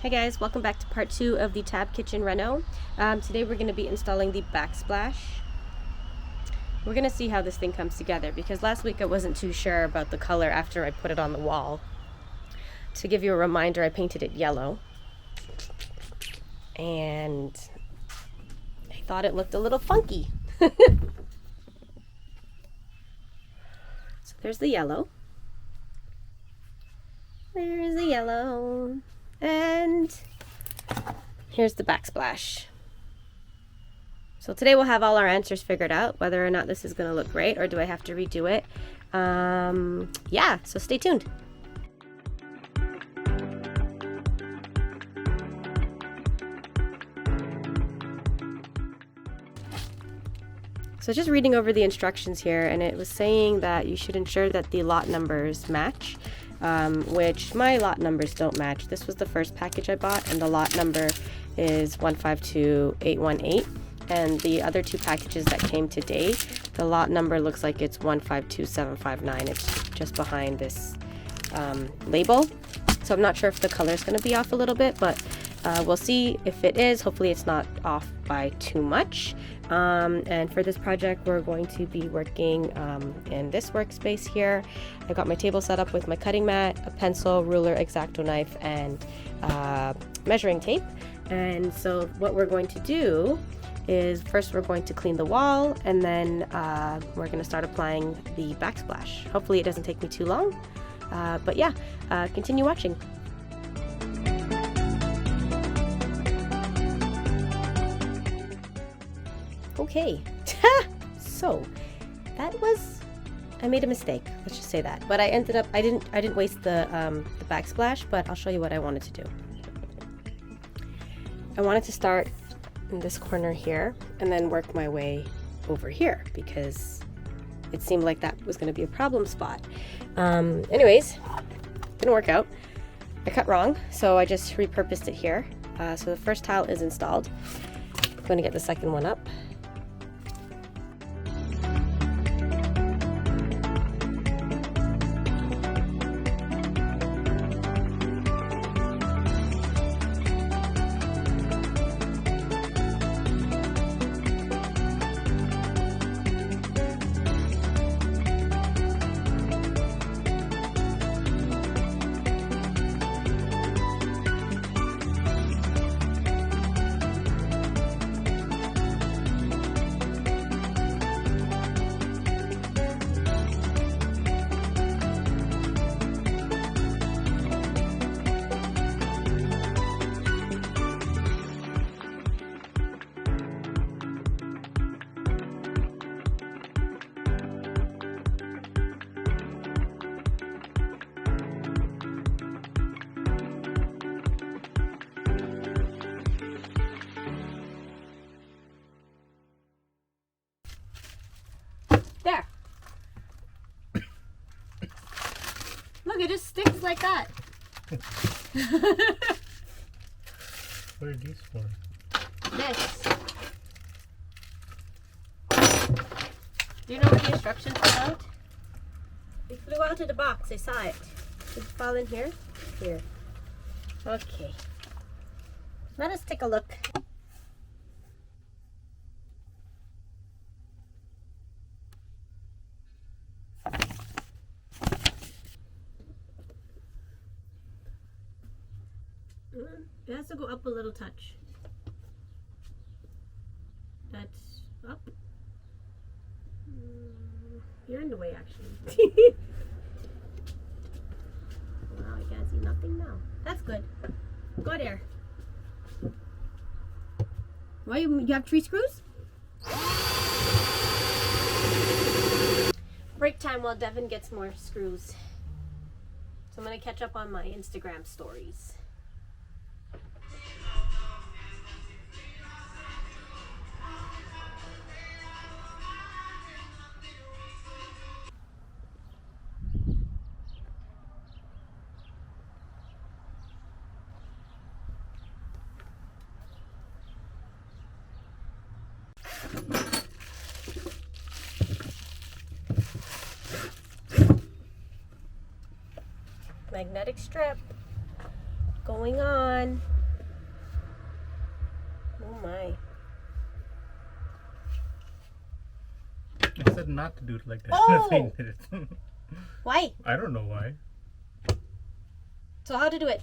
Hey guys, welcome back to part 2 of the Tab Kitchen reno. Today we're going to be installing the Backsplash. We're going to see how this thing comes together because last week I wasn't too sure about the color after I put it on the wall. To give you a reminder, I painted it yellow and I thought it looked a little funky. So there's the yellow. There's the yellow. And here's the Backsplash. So today we'll have all our answers figured out, whether or not this is going to look great or do I have to redo it. Yeah, so stay tuned. So just reading over the instructions here, and it was saying that you should ensure that the lot numbers match. Which my lot numbers don't match. This was the first package I bought and the lot number is 152818, and the other two packages that came today, the lot number looks like it's 152759. It's just behind this label, so I'm not sure if the color is going to be off a little bit, but we'll see if it is. Hopefully it's not off by too much. And for this project we're going to be working in this workspace here. I got my table set up with my cutting mat, a pencil, ruler, X-Acto knife, and measuring tape. And so what we're going to do is first we're going to clean the wall, and then we're going to start applying the Backsplash. Hopefully it doesn't take me too long, but yeah, continue watching. Okay, so that was, I made a mistake, let's just say that, but I didn't waste the Backsplash, but I'll show you what I wanted to do. I wanted to start in this corner here and then work my way over here because it seemed like that was going to be a problem spot. Anyways, didn't work out. I cut wrong, so I just repurposed it here. So the first tile is installed. I'm going to get the second one up. There. Look, it just sticks like that. What are these for? This. Do you know what the instructions are about? It flew out of the box. I saw it. Did it fall in here? Here. Okay. Let us take a look. It has to go up a little touch. That's up. You're in the way, actually. Wow, I can't see nothing now. That's good. Go there. Why you have 3 screws? Break time while Devin gets more screws. So I'm gonna catch up on my Instagram stories. Magnetic strip going on? Oh my. I said not to do it like that. Oh! That's why you did it. Why? I don't know why. So how to do it?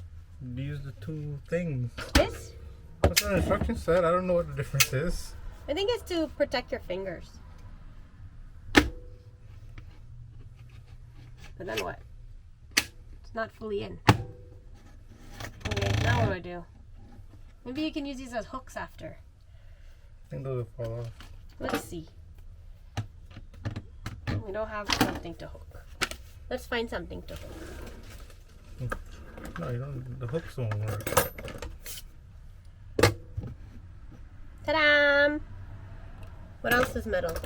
Use the two things. This? That's what the instructions said. I don't know what the difference is. I think it's to protect your fingers. But then what? It's not fully in. Okay, now what do? Maybe you can use these as hooks after. I think those will fall off. Let's see. We don't have something to hook. Let's find something to hook. No, you don't. The hooks won't work. Ta-da! What else is metal? I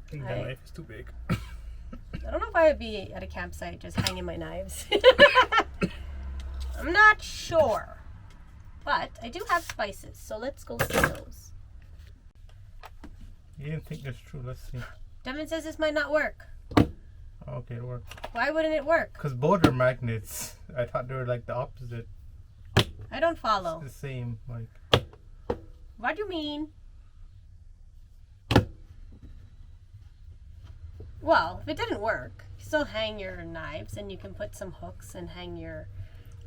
think that knife is too big. I don't know if I would be at a campsite just hanging my knives. I'm not sure. But I do have spices, so let's go see those. You didn't think that's true. Let's see. Devin says this might not work. Okay, it worked. Why wouldn't it work? Because both are magnets. I thought they were like the opposite. I don't follow. It's the same. Like. What do you mean? Well, if it didn't work, you still hang your knives and you can put some hooks and hang your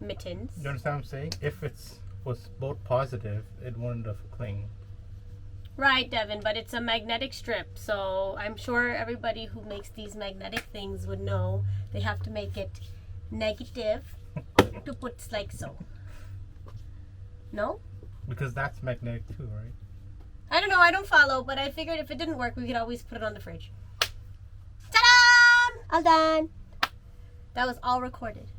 mittens. You understand what I'm saying? If it was both positive, it wouldn't have cling. Right, Devin, but it's a magnetic strip, so I'm sure everybody who makes these magnetic things would know they have to make it negative to put like so. No? Because that's magnetic too, right? I don't know, I don't follow, but I figured if it didn't work, we could always put it on the fridge. Ta-da! All done. That was all recorded.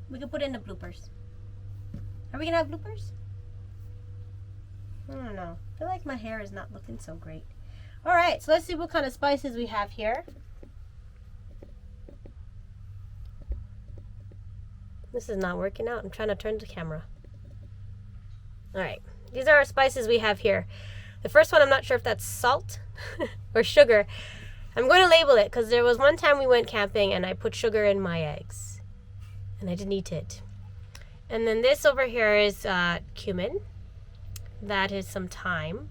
We could put it in the bloopers. Are we gonna have bloopers? I don't know. I feel like my hair is not looking so great. Alright, so let's see what kind of spices we have here. This is not working out. I'm trying to turn the camera. Alright, these are our spices we have here. The first one, I'm not sure if that's salt or sugar. I'm going to label it because there was one time we went camping and I put sugar in my eggs. And I didn't eat it. And then this over here is cumin. That is some thyme,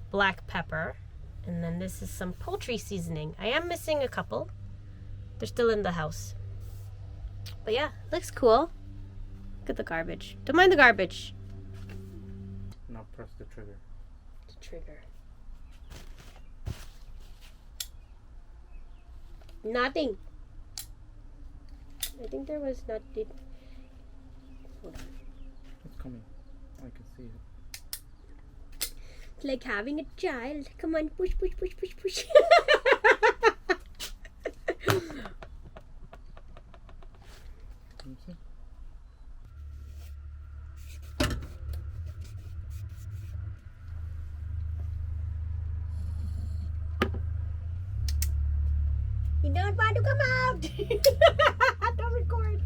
black pepper, and then this is some poultry seasoning. I am missing a couple. They're still in the house. But yeah, looks cool. Look at the garbage. Don't mind the garbage. Now press the trigger. The trigger. Nothing. I think there was nothing. Hold on. It's coming. I can see it. It's like having a child. Come on, push, push, push, push, push. Can you see? You don't want to come out. Don't record.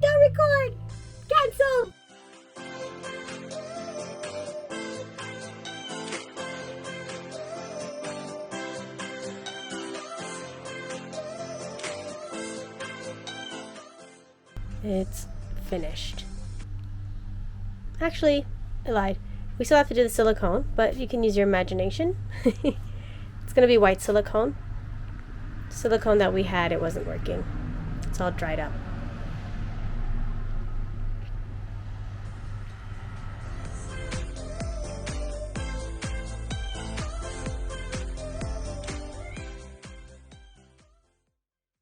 Don't record. Cancel. It's finished. Actually, I lied. We still have to do the silicone, but you can use your imagination. It's going to be white silicone. Silicone that we had, it wasn't working. It's all dried up.